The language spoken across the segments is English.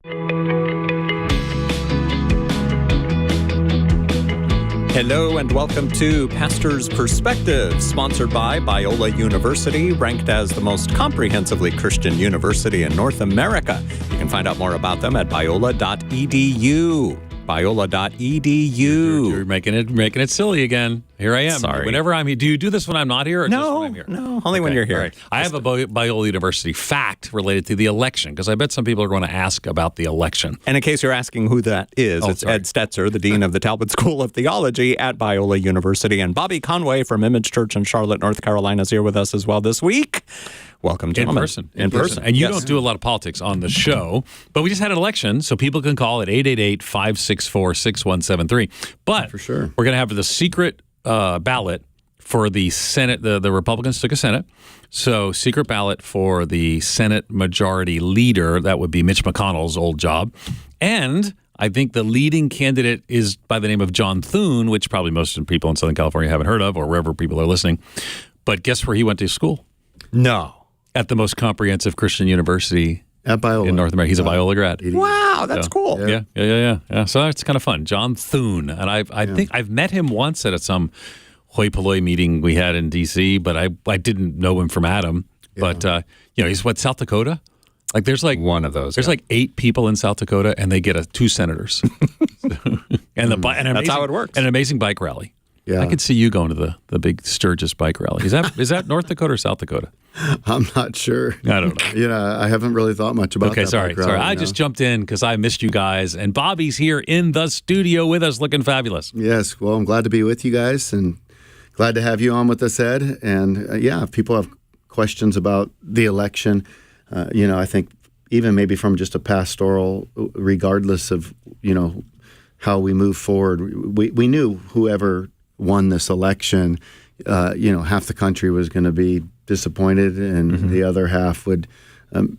Hello and welcome to Pastor's Perspective, sponsored by Biola University, ranked as the most comprehensively Christian university in North America. You can find out more about them at biola.edu. Biola.edu. You're making it silly again. Here I am. Sorry. Whenever I'm here. Do you do this when I'm not here or just when I'm here? No, only when you're here. All right. I have a Biola University fact related to the election, because I bet some people are going to ask about the election. And in case you're asking who that is, it's sorry. Ed Stetzer, the dean of the Talbot School of Theology at Biola University. And Bobby Conway from Image Church in Charlotte, North Carolina is here with us as well this week. Welcome, gentlemen. In person. And you don't do a lot of politics on the show, but we just had an election, so people can call at 888-564-6173. But for sure, we're going to have the secret ballot for the Senate. The Republicans took a Senate, so secret ballot for the Senate Majority Leader. That would be Mitch McConnell's old job. And I think the leading candidate is by the name of John Thune, which probably most people in Southern California haven't heard of, or wherever people are listening. But guess where he went to school? No. At the most comprehensive Christian university at Biola in North America. He's a Biola grad. Wow, that's cool. Yeah. So that's kind of fun. John Thune. And I think I've met him once at some hoi polloi meeting we had in D.C., but I didn't know him from Adam. Yeah. But, he's South Dakota? Like there's like one of those. There's like 8 people in South Dakota, and they get 2 senators. and that's how it works. An amazing bike rally. Yeah. I could see you going to the big Sturgis bike rally. Is that North Dakota or South Dakota? I'm not sure. I don't know. I haven't really thought much about that. Okay, sorry. I just jumped in because I missed you guys, and Bobby's here in the studio with us, looking fabulous. Yes, well, I'm glad to be with you guys, and glad to have you on with us, Ed. And if people have questions about the election, I think even maybe from just a pastoral, regardless of how we move forward, we knew whoever won this election, half the country was going to be disappointed, and the other half would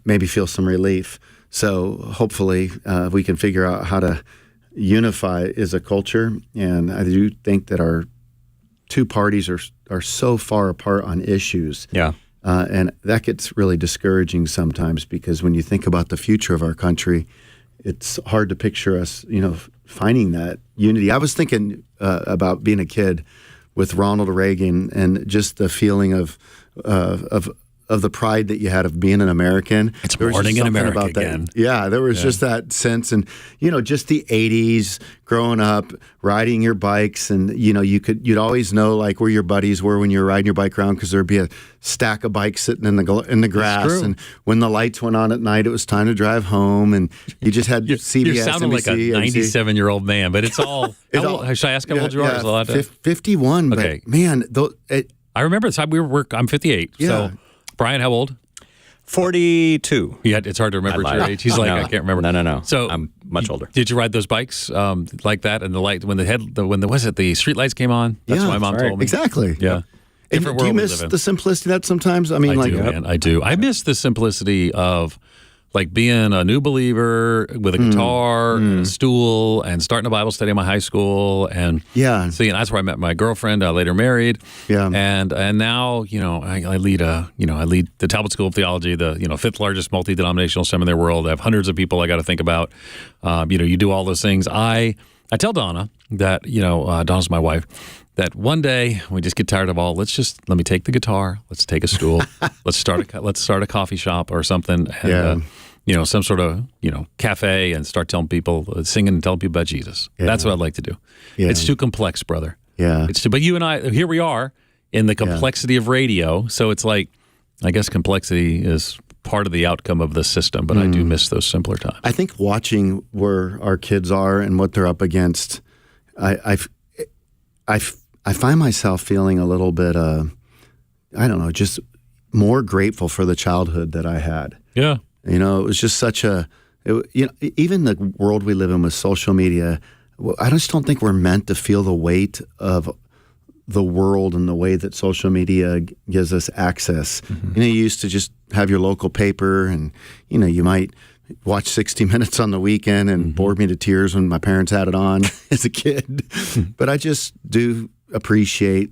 maybe feel some relief. So hopefully we can figure out how to unify as a culture. And I do think that our two parties are so far apart on issues. Yeah. And that gets really discouraging sometimes, because when you think about the future of our country, it's hard to picture us, finding that unity. I was thinking about being a kid with Ronald Reagan, and just the feeling of the pride that you had of being an American. It's morning in America about again. That. Yeah, there was just that sense, and just the '80s, growing up, riding your bikes, and you'd always know like where your buddies were when you were riding your bike around, because there'd be a stack of bikes sitting in the grass, and when the lights went on at night, it was time to drive home, and you just had CBS. You're sounding like a 97-year-old man, but it's all. Should I ask how old you are? Yeah, 51. Okay, but man, I remember the time I'm 58. Yeah. So, Brian, how old? 42. Yeah, it's hard to remember your age. He's like, No. I can't remember. No. So I'm much older. Did you ride those bikes like that? And the light when the street lights came on? That's what my mom told me. Exactly. Yeah. And do you miss the simplicity of that sometimes? I mean, I do. I miss the simplicity of like being a new believer with a guitar and a stool, and starting a Bible study in my high school, and that's where I met my girlfriend. I later married. Yeah. And now I lead the Talbot School of Theology, the 5th largest multi-denominational seminary in the world. I have hundreds of people I got to think about. You do all those things. I tell Donna that Donna's my wife, that one day we just get tired of let me take the guitar, let's take a stool, let's start a coffee shop or something, and some sort of cafe, and start telling people, singing and telling people about Jesus. Yeah. That's what I'd like to do. Yeah. It's too complex, brother. Yeah. But you and I, here we are in the complexity of radio. So it's like, I guess complexity is part of the outcome of the system, but I do miss those simpler times. I think watching where our kids are and what they're up against, I find myself feeling a little bit, just more grateful for the childhood that I had. Yeah. It was just such even the world we live in with social media, I just don't think we're meant to feel the weight of the world and the way that social media gives us access. Mm-hmm. You used to just have your local paper, and, you might watch 60 Minutes on the weekend, and bored me to tears when my parents had it on as a kid. But I just do appreciate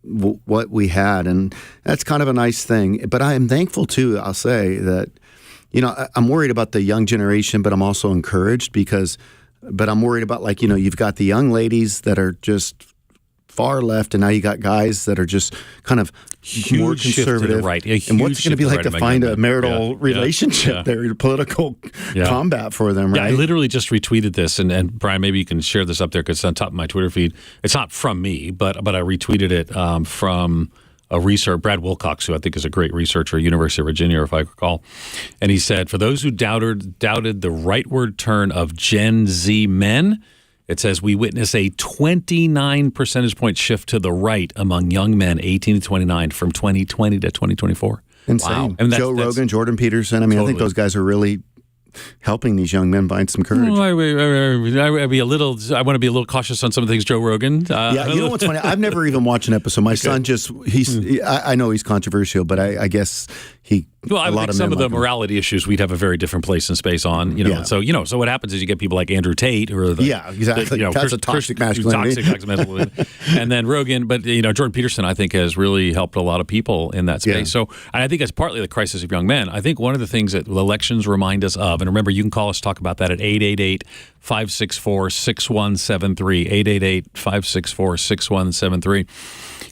what we had, and that's kind of a nice thing. But I am thankful too, I'll say, that I'm worried about the young generation, but I'm also encouraged but I'm worried about, like, you've got the young ladies that are just far left, and now you got guys that are just kind of more conservative. Right. And what's it going to be like to find a marital relationship there, political combat for them, right? Yeah, I literally just retweeted this, and Brian, maybe you can share this up there because it's on top of my Twitter feed. It's not from me, but I retweeted it from a researcher, Brad Wilcox, who I think is a great researcher at University of Virginia, if I recall. And he said, for those who doubted the rightward turn of Gen Z men, it says we witness a 29 percentage point shift to the right among young men 18 to 29 from 2020 to 2024. Insane. Wow. I mean, Joe Rogan, Jordan Peterson. I mean, totally. I think those guys are really helping these young men find some courage. I want to be a little cautious on some of the things Joe Rogan. Yeah, you know what's funny? I've never even watched an episode. My son I know he's controversial, but I guess he. Well, I think some of the morality issues we'd have a very different place and space on, So what happens is you get people like Andrew Tate, who are exactly. That's a toxic masculinity. And then Rogan, but Jordan Peterson, I think, has really helped a lot of people in that space. Yeah. So, and I think that's partly the crisis of young men. I think one of the things that elections remind us of, and remember, you can call us, talk about that at 888-564-6173, 888-564-6173.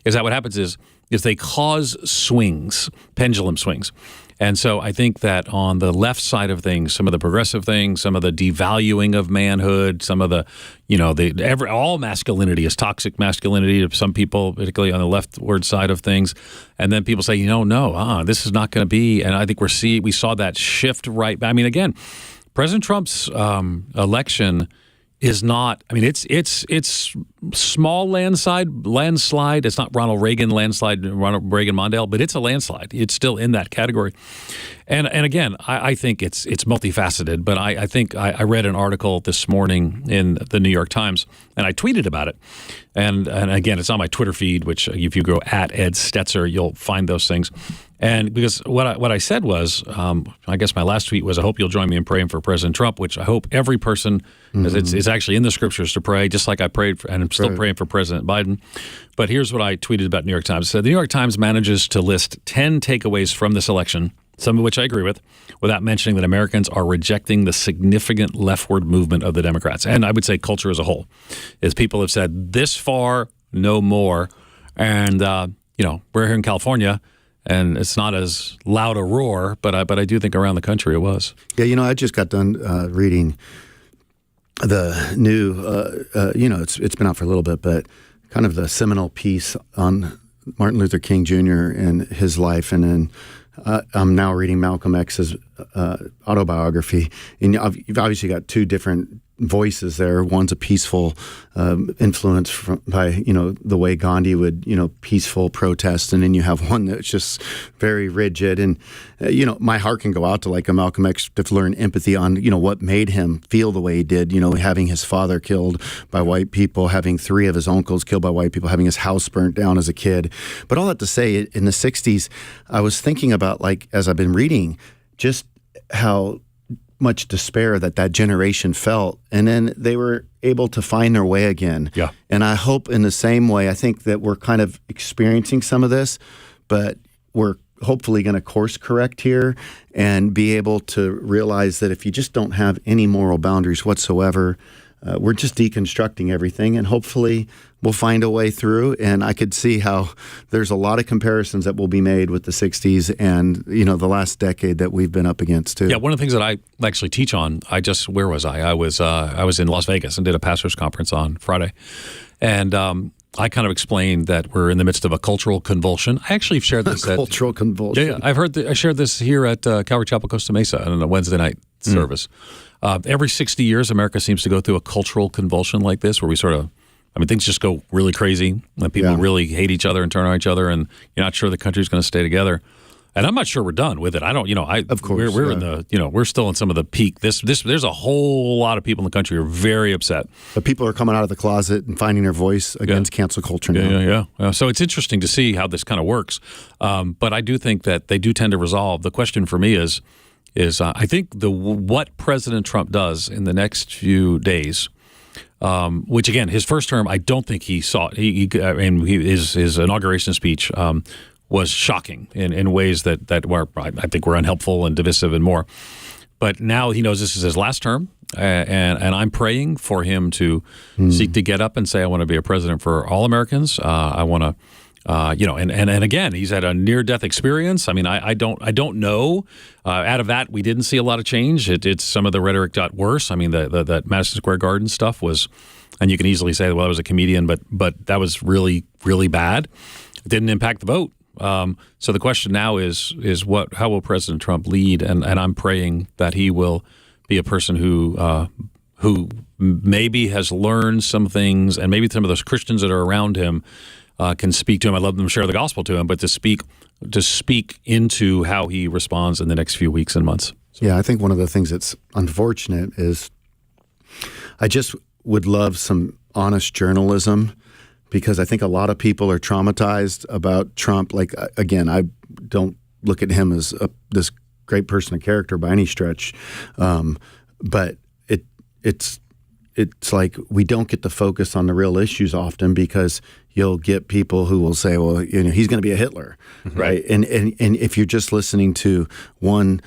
Is that what happens is they cause swings, pendulum swings. And so I think that on the left side of things, some of the progressive things, some of the devaluing of manhood, some of the, all masculinity is toxic masculinity to some people, particularly on the leftward side of things. And then people say, no, this is not going to be. And I think we saw that shift right. I mean, again, President Trump's election is not. I mean, it's small landslide. It's not Ronald Reagan Mondale, but it's a landslide. It's still in that category. And again, I think it's multifaceted. But I think I read an article this morning in the New York Times, and I tweeted about it. And again, it's on my Twitter feed, which if you go at Ed Stetzer, you'll find those things. And because what I said was, I guess my last tweet was, I hope you'll join me in praying for President Trump, which I hope every person, it's actually in the scriptures to pray, just like I prayed for, and I'm still praying for President Biden. But here's what I tweeted about New York Times. It said, the New York Times manages to list 10 takeaways from this election, some of which I agree with, without mentioning that Americans are rejecting the significant leftward movement of the Democrats. And I would say culture as a whole, is people have said this far, no more. And, we're here in California, and it's not as loud a roar, but I do think around the country it was. Yeah, I just got done reading the new, it's been out for a little bit, but kind of the seminal piece on Martin Luther King Jr. and his life. And then I'm now reading Malcolm X's autobiography. And you've obviously got two different voices there. One's a peaceful influence by the way Gandhi would peaceful protest, and then you have one that's just very rigid. And my heart can go out to like a Malcolm X to learn empathy on what made him feel the way he did. Having his father killed by white people, having 3 of his uncles killed by white people, having his house burnt down as a kid. But all that to say, in the 60s, I was thinking about, like, as I've been reading, just how much despair that generation felt, and then they were able to find their way again. Yeah. And I hope in the same way, I think that we're kind of experiencing some of this, but we're hopefully going to course correct here and be able to realize that if you just don't have any moral boundaries whatsoever, we're just deconstructing everything, and hopefully we'll find a way through. And I could see how there's a lot of comparisons that will be made with the 60s and, the last decade that we've been up against too. Yeah, one of the things that I actually teach on, where was I? I was in Las Vegas and did a pastor's conference on Friday. And I kind of explained that we're in the midst of a cultural convulsion. I actually shared this cultural convulsion. Yeah, I shared this here at Calvary Chapel, Costa Mesa on a Wednesday night service. Every 60 years, America seems to go through a cultural convulsion like this, where we things just go really crazy, and people really hate each other and turn on each other, and you're not sure the country's going to stay together. And I'm not sure we're done with it. I don't, of course, we're in the, we're still in some of the peak. There's a whole lot of people in the country who are very upset. But people are coming out of the closet and finding their voice against cancel culture now. Yeah. So it's interesting to see how this kind of works. But I do think that they do tend to resolve. The question for me is I think what President Trump does in the next few days, which again, his first term, I don't think he saw. His inauguration speech was shocking in ways that were, I think, were unhelpful and divisive and more. But now he knows this is his last term, and I'm praying for him to seek to get up and say, I want to be a president for all Americans. I want to, and again, he's had a near-death experience. I mean, I don't know. Out of that, we didn't see a lot of change. It's some of the rhetoric got worse. I mean, that Madison Square Garden stuff was, and you can easily say, well, I was a comedian, but that was really, really bad. It didn't impact the vote. So the question now is how will President Trump lead? And I'm praying that he will be a person who maybe has learned some things, and maybe some of those Christians that are around him can speak to him. I love them to share the gospel to him, but to speak into how he responds in the next few weeks and months. So. Yeah, I think one of the things that's unfortunate is I just would love some honest journalism, because I think a lot of people are traumatized about Trump. Like, again, I don't look at him as this great person of character by any stretch, but it's like we don't get to focus on the real issues often, because you'll get people who will say, well, he's going to be a Hitler, right? And if you're just listening to one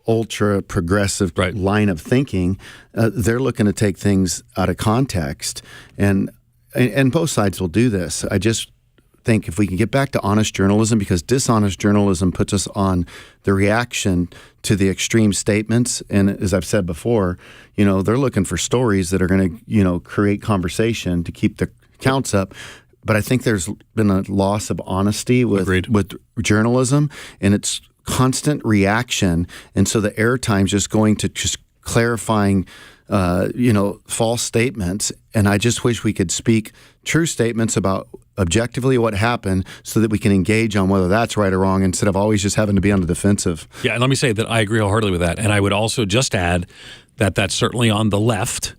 ultra progressive line of thinking, they're looking to take things out of context, and both sides will do this. I just think if we can get back to honest journalism, because dishonest journalism puts us on the reaction to the extreme statements. And as I've said before, they're looking for stories that are going to, create conversation to keep the counts up. But I think there's been a loss of honesty with journalism, and it's constant reaction. And so the airtime's just going to just clarifying false statements. And I just wish we could speak true statements about objectively what happened, so that we can engage on whether that's right or wrong, instead of always just having to be on the defensive. Yeah, and let me say that I agree wholeheartedly with that. And I would also just add that that's certainly on the left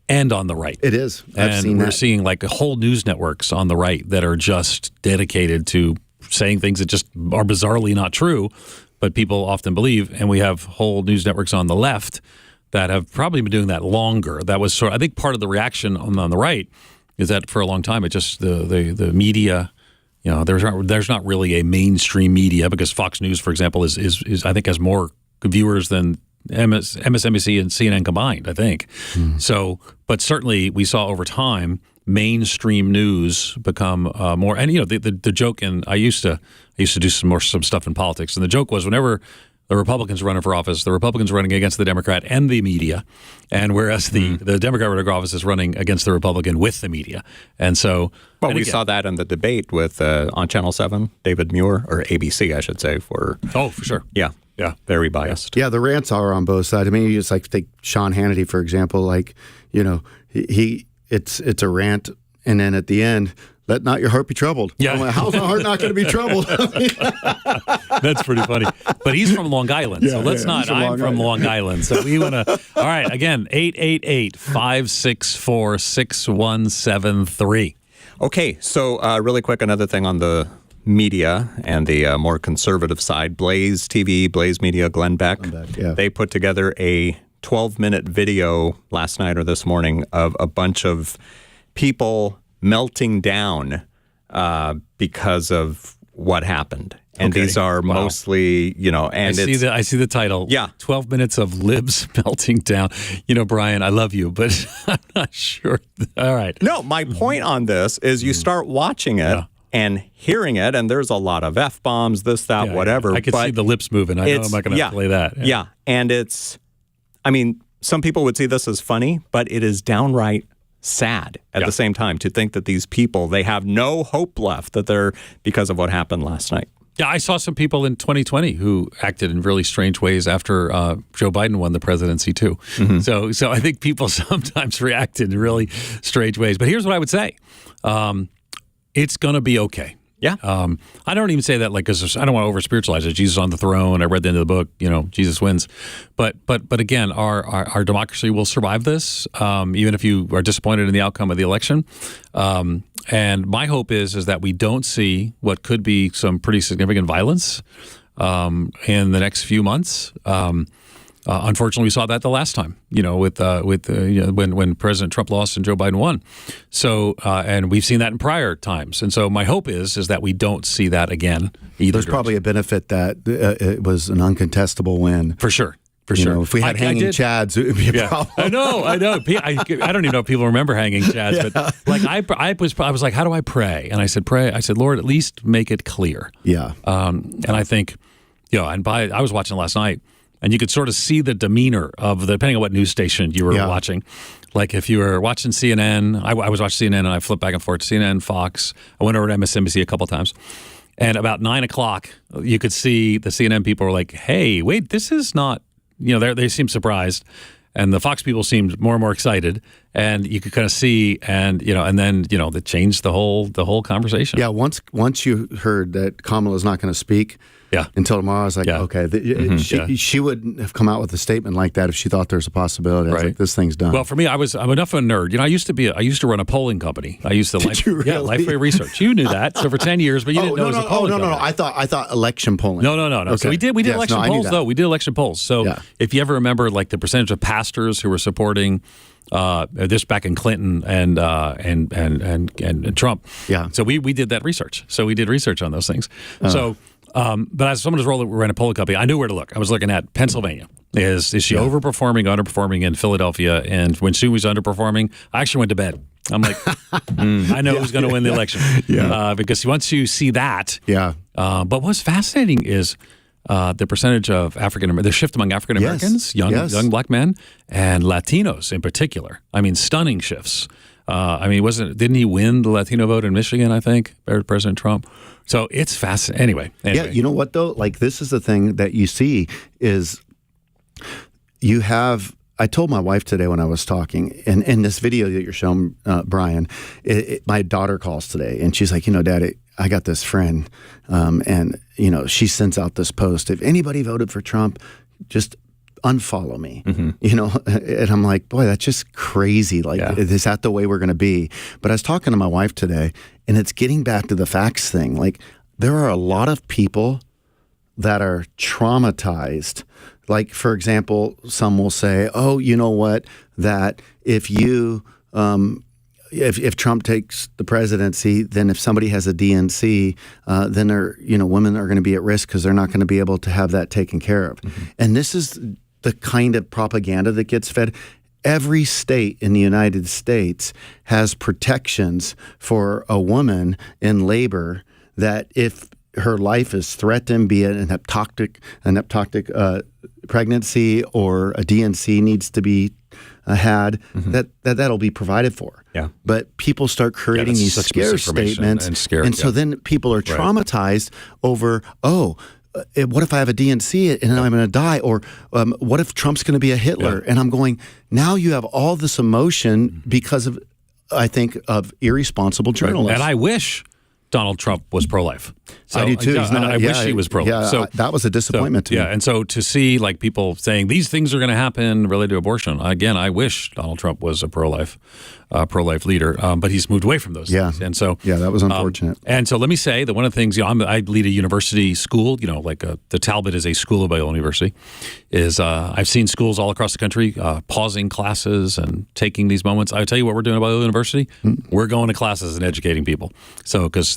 and on the right. It is. I've seen we're that. seeing like whole news networks on the right that are just dedicated to saying things that just are bizarrely not true, but people often believe. And we have whole news networks on the left that have probably been doing that longer. That was I think part of the reaction on the right is that for a long time, it just the media, there's not really a mainstream media, because Fox News, for example, is I think has more viewers than MSNBC and CNN combined, I think. So, but certainly we saw over time mainstream news become more. And the joke, and I used to do some stuff in politics, and the joke was whenever the Republicans running for office, the Republicans running against the Democrat and the media, and whereas the Democrat running for office is running against the Republican with the media. And so... Well, we saw that in the debate with on Channel 7, David Muir, or ABC, I should say, for... Oh, for sure. Yeah, very biased. Yeah, the rants are on both sides. I mean, it's like take Sean Hannity, for example. Like, it's a rant, and then at the end... Let not your heart be troubled. Yeah. I'm like, how's my heart not going to be troubled? That's pretty funny. But he's from Long Island, so let's not. I'm from Long Island, so we want to. All right, again, 888-564-6173. Okay, so really quick, another thing on the media and the more conservative side. Blaze TV, Blaze Media, Glenn Beck, they put together a 12-minute video last night or this morning of a bunch of people melting down because of what happened. And these are mostly, and I see the title. Yeah. 12 minutes of libs melting down. Brian, I love you, but I'm not sure. All right. No, my point on this is you start watching it and hearing it, and there's a lot of F-bombs, this, that, whatever. I can see the lips moving. I know I'm not going to play that. Yeah. And some people would see this as funny, but it is downright sad at the same time to think that these people, they have no hope left, that they're because of what happened last night. Yeah, I saw some people in 2020 who acted in really strange ways after Joe Biden won the presidency too. So I think people sometimes reacted in really strange ways. But here's what I would say. It's going to be okay. Yeah. I don't even say that because I don't want to over spiritualize it. Jesus on the throne. I read the end of the book. Jesus wins. But again, our democracy will survive this, even if you are disappointed in the outcome of the election. And my hope is that we don't see what could be some pretty significant violence in the next few months. Unfortunately, we saw that the last time, when President Trump lost and Joe Biden won. So, and we've seen that in prior times. And so my hope is that we don't see that again either. There's probably a benefit that it was an uncontestable win. For sure. For sure. If we had hanging chads, it would be a problem. I know. I don't even know if people remember hanging chads, but like I was like, how do I pray? And I said, pray. I said, Lord, at least make it clear. Yeah. And I think, I was watching last night, and you could sort of see the demeanor of depending on what news station you were watching. Like if you were watching CNN, I was watching CNN, and I flipped back and forth to CNN, Fox. I went over to MSNBC a couple of times. And about 9 o'clock, you could see the CNN people were like, hey, wait, this is not, they seemed surprised. And the Fox people seemed more and more excited, and you could kind of see, and then that changed the whole conversation. Yeah, once you heard that Kamala's not going to speak, until tomorrow, I was like, okay, she wouldn't have come out with a statement like that if she thought there's a possibility. I was like, this thing's done. Well, for me, I'm enough of a nerd. I used to run a polling company. I used to Lifeway Research. You knew that. So for 10 years, but you didn't know it was a polling company. I thought election polling. No. Okay. So we did election polls though. We did election polls. So if you ever remember, like the percentage of pastors who were supporting this back in Clinton and Trump. Yeah. So we did that research. So we did research on those things. But as someone who's ran a polling company, I knew where to look. I was looking at Pennsylvania. Is she overperforming, underperforming in Philadelphia? And when she was underperforming, I actually went to bed. I'm like, I know who's going to win the election. Because once you see that. But what's fascinating is the percentage of the shift among African Americans, young black men, and Latinos in particular. I mean, stunning shifts. Didn't he win the Latino vote in Michigan, I think, President Trump? So it's fascinating. Anyway. Yeah, you know what, though? Like, this is the thing that you see is I told my wife today when I was talking, and in this video that you're showing, Brian, my daughter calls today, and she's like, Daddy, I got this friend, and, she sends out this post. If anybody voted for Trump, just unfollow me, and I'm like, boy, that's just crazy. Like, is that the way we're going to be? But I was talking to my wife today, and it's getting back to the facts thing. Like, there are a lot of people that are traumatized. Like, for example, some will say, oh, you know what, that if if Trump takes the presidency, then if somebody has a DNC, then women are going to be at risk because they're not going to be able to have that taken care of. And this is the kind of propaganda that gets fed. Every state in the United States has protections for a woman in labor that if her life is threatened, be it an ectopic pregnancy or a DNC needs to be had, that'll be provided for. Yeah. But people start creating these scare statements, and so then people are traumatized over, what if I have a DNC and I'm going to die? Or what if Trump's going to be a Hitler? And I'm going, now you have all this emotion because of, I think, of irresponsible journalists. And I wish Donald Trump was pro-life. So, I do too. I wish he was pro-life. Yeah, so that was a disappointment to me. Yeah, and so to see like people saying these things are going to happen related to abortion, again, I wish Donald Trump was a pro-life leader, but he's moved away from those things. And so that was unfortunate. And so let me say that one of the things, I lead a university school, the Talbot is a school of Biola University, is I've seen schools all across the country pausing classes and taking these moments. I'll tell you what we're doing at Biola University. We're going to classes and educating people. So because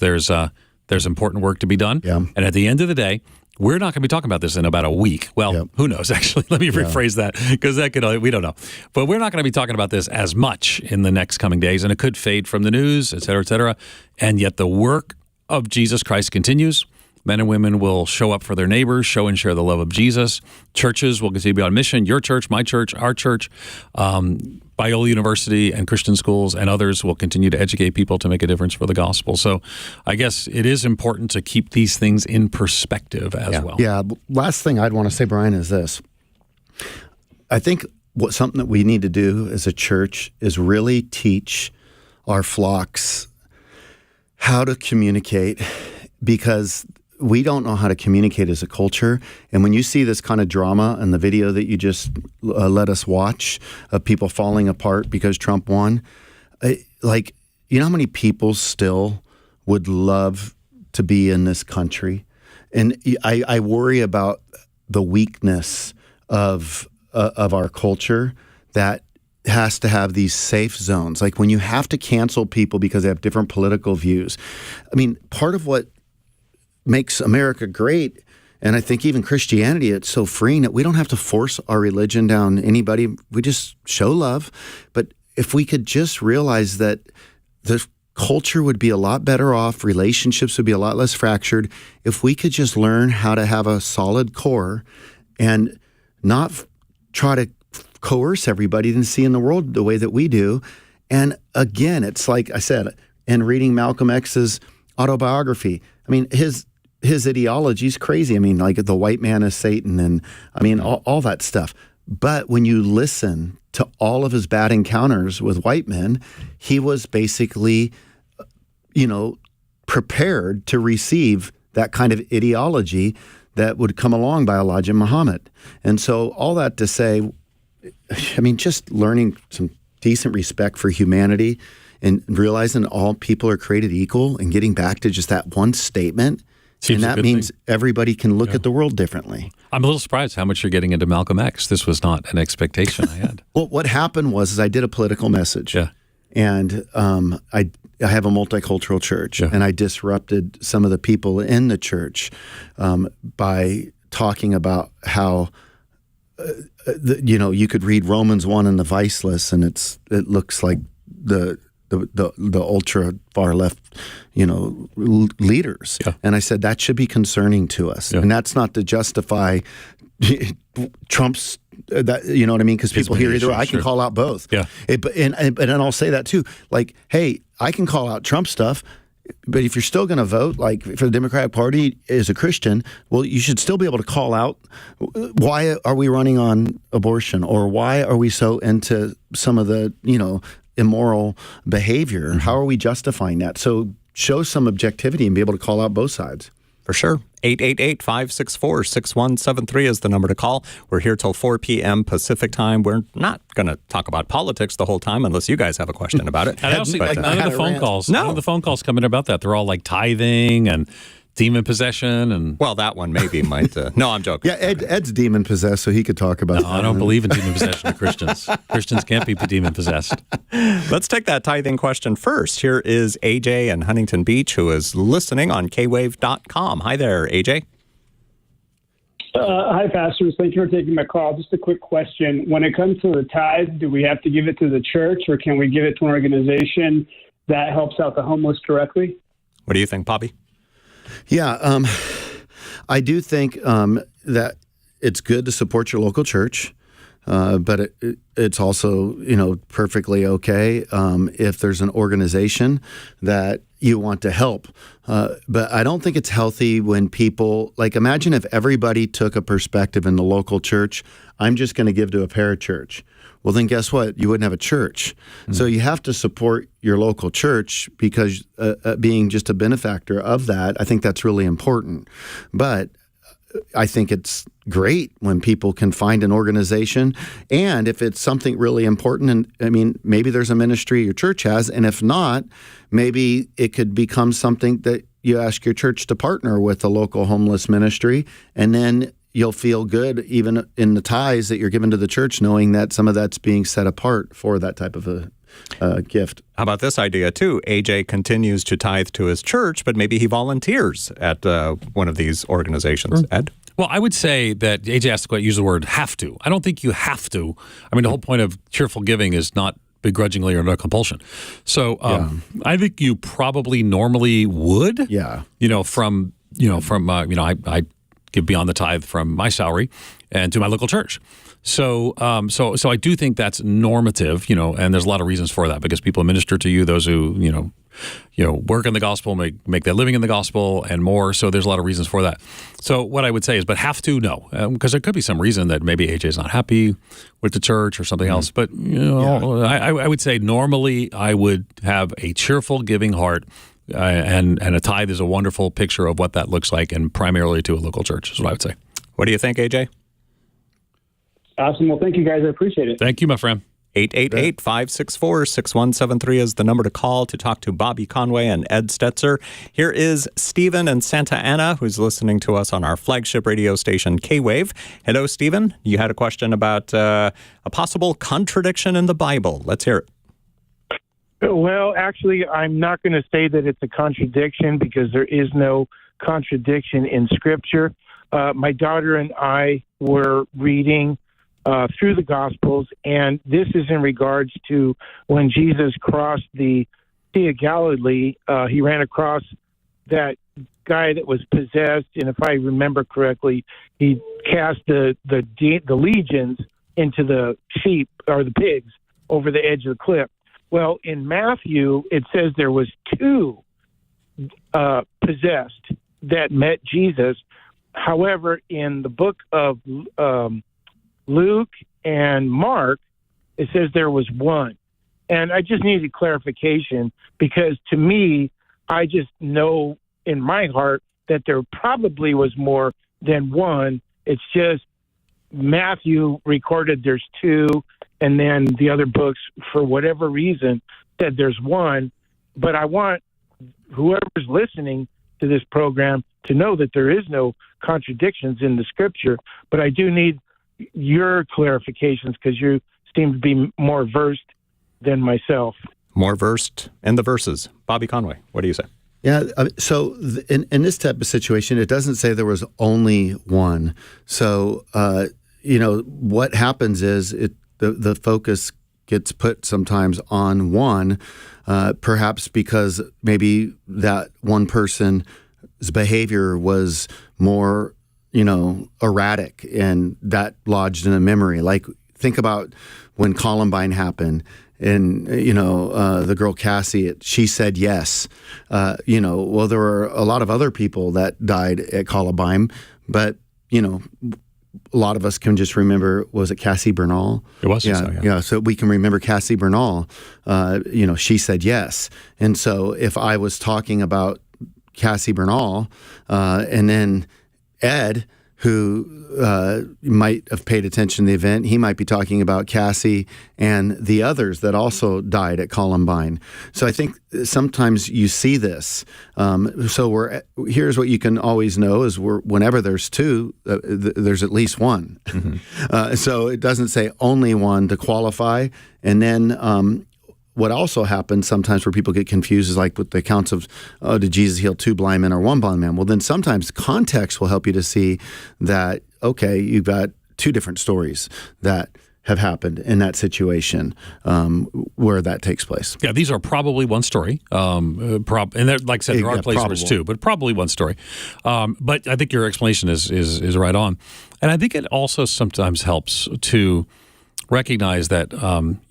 there's important work to be done. Yeah. And at the end of the day, we're not going to be talking about this in about a week. Well, who knows, actually. Let me rephrase that, because we don't know. But we're not going to be talking about this as much in the next coming days, and it could fade from the news, et cetera, et cetera. And yet the work of Jesus Christ continues. Men and women will show up for their neighbors, show and share the love of Jesus. Churches will continue to be on mission. Your church, my church, our church, Biola University and Christian schools and others will continue to educate people to make a difference for the gospel. So I guess it is important to keep these things in perspective as well. Yeah. Last thing I'd want to say, Brian, is this. I think something that we need to do as a church is really teach our flocks how to communicate, because we don't know how to communicate as a culture. And when you see this kind of drama in the video that you just let us watch of people falling apart because Trump won, you know how many people still would love to be in this country? And I worry about the weakness of of our culture that has to have these safe zones. Like when you have to cancel people because they have different political views. I mean, part of what makes America great, and I think even Christianity, it's so freeing that we don't have to force our religion down anybody. We just show love. But if we could just realize that the culture would be a lot better off, relationships would be a lot less fractured, if we could just learn how to have a solid core and not try to coerce everybody to see in the world the way that we do. And again, it's like I said, in reading Malcolm X's autobiography, I mean, his ideology is crazy. I mean, like the white man is Satan and I mean, all that stuff. But when you listen to all of his bad encounters with white men, he was basically, prepared to receive that kind of ideology that would come along by Elijah Muhammad. And so all that to say, I mean, just learning some decent respect for humanity and realizing all people are created equal and getting back to just that one statement. Seems and that means everybody can look at the world differently. I'm a little surprised how much you're getting into Malcolm X. This was not an expectation I had. Well, what happened was I did a political message. Yeah. And I have a multicultural church, and I disrupted some of the people in the church by talking about how you could read Romans 1 in the vice list, and it looks like the ultra far left, leaders. Yeah. And I said that should be concerning to us, and that's not to justify Trump's. That, you know what I mean? Because people hear either. I can call out both. Yeah. And I'll say that too. Like, hey, I can call out Trump stuff, but if you're still going to vote, like for the Democratic Party as a Christian, well, you should still be able to call out why are we running on abortion, or why are we so into some of the immoral behavior? Mm-hmm. How are we justifying that? So show some objectivity and be able to call out both sides. For sure. 888-564-6173 is the number to call. We're here till 4 p.m. Pacific time. We're not going to talk about politics the whole time unless you guys have a question about it. And I don't see none of the phone calls. No. None of the phone calls coming about that. They're all like tithing and demon possession. And well, that one maybe might. No, I'm joking. Yeah, Ed's demon possessed, so he could talk about that. I don't believe in demon possession of Christians. Christians can't be demon possessed. Let's take that tithing question first. Here is AJ in Huntington Beach, who is listening on kwave.com. Hi there, AJ. Hi, pastors. Thank you for taking my call. Just a quick question. When it comes to the tithe, do we have to give it to the church, or can we give it to an organization that helps out the homeless directly? What do you think, Bobby? Yeah, I do think that it's good to support your local church, but it's also, perfectly okay if there's an organization that you want to help. But I don't think it's healthy when people, like, imagine if everybody took a perspective in the local church, I'm just going to give to a parachurch. Well, then guess what? You wouldn't have a church. Mm-hmm. So you have to support your local church because being just a benefactor of that, I think that's really important. But I think it's great when people can find an organization, and if it's something really important, and I mean, maybe there's a ministry your church has, and if not, maybe it could become something that you ask your church to partner with a local homeless ministry, and then you'll feel good even in the tithes that you're giving to the church, knowing that some of that's being set apart for that type of a gift. How about this idea, too? AJ continues to tithe to his church, but maybe he volunteers at one of these organizations. Ed? Well, I would say that AJ asked to use the word have to. I don't think you have to. I mean, the whole point of cheerful giving is not begrudgingly or no compulsion. So I think you probably normally would. Yeah. I give beyond the tithe from my salary and to my local church. So I do think that's normative, and there's a lot of reasons for that, because people minister to you, those who, work in the gospel, make their living in the gospel and more. So there's a lot of reasons for that. So what I would say is, but have to, no, because there could be some reason that maybe AJ is not happy with the church or something else. But, I would say normally I would have a cheerful giving heart. And a tithe is a wonderful picture of what that looks like, and primarily to a local church is what I would say. What do you think, AJ? Awesome. Well, thank you, guys. I appreciate it. Thank you, my friend. 888-564-6173 is the number to call to talk to Bobby Conway and Ed Stetzer. Here is Stephen in Santa Ana, who's listening to us on our flagship radio station, K-Wave. Hello, Stephen. You had a question about a possible contradiction in the Bible. Let's hear it. Well, actually, I'm not going to say that it's a contradiction because there is no contradiction in Scripture. My daughter and I were reading through the Gospels, and this is in regards to when Jesus crossed the Sea of Galilee. He ran across that guy that was possessed, and if I remember correctly, he cast the legions into the sheep or the pigs over the edge of the cliff. Well, in Matthew, it says there was two possessed that met Jesus. However, in the book of Luke and Mark, it says there was one. And I just needed clarification because to me, I just know in my heart that there probably was more than one. It's just Matthew recorded there's two, and then the other books, for whatever reason, said there's one. But I want whoever's listening to this program to know that there is no contradictions in the Scripture. But I do need your clarifications because you seem to be more versed than myself. More versed in the verses. Bobby Conway, what do you say? Yeah, so in this type of situation, it doesn't say there was only one. So, what happens is the focus gets put sometimes on one, perhaps because maybe that one person's behavior was more, erratic, and that lodged in a memory. Like, think about when Columbine happened. And, the girl Cassie, she said yes. Well, there were a lot of other people that died at Columbine, but, a lot of us can just remember, was it Cassie Bernal? It was. Yeah. So we can remember Cassie Bernal, she said yes. And so if I was talking about Cassie Bernal, and then Ed, who might have paid attention to the event, he might be talking about Cassie and the others that also died at Columbine. So I think sometimes you see this. So here's what you can always know is whenever there's two, there's at least one. Mm-hmm. So it doesn't say only one to qualify. And then what also happens sometimes where people get confused is like with the accounts of, did Jesus heal two blind men or one blind man? Well, then sometimes context will help you to see that, okay, you've got two different stories that have happened in that situation where that takes place. Yeah, these are probably one story. And like I said, there are placeholders too, but probably one story. But I think your explanation is right on. And I think it also sometimes helps to recognize that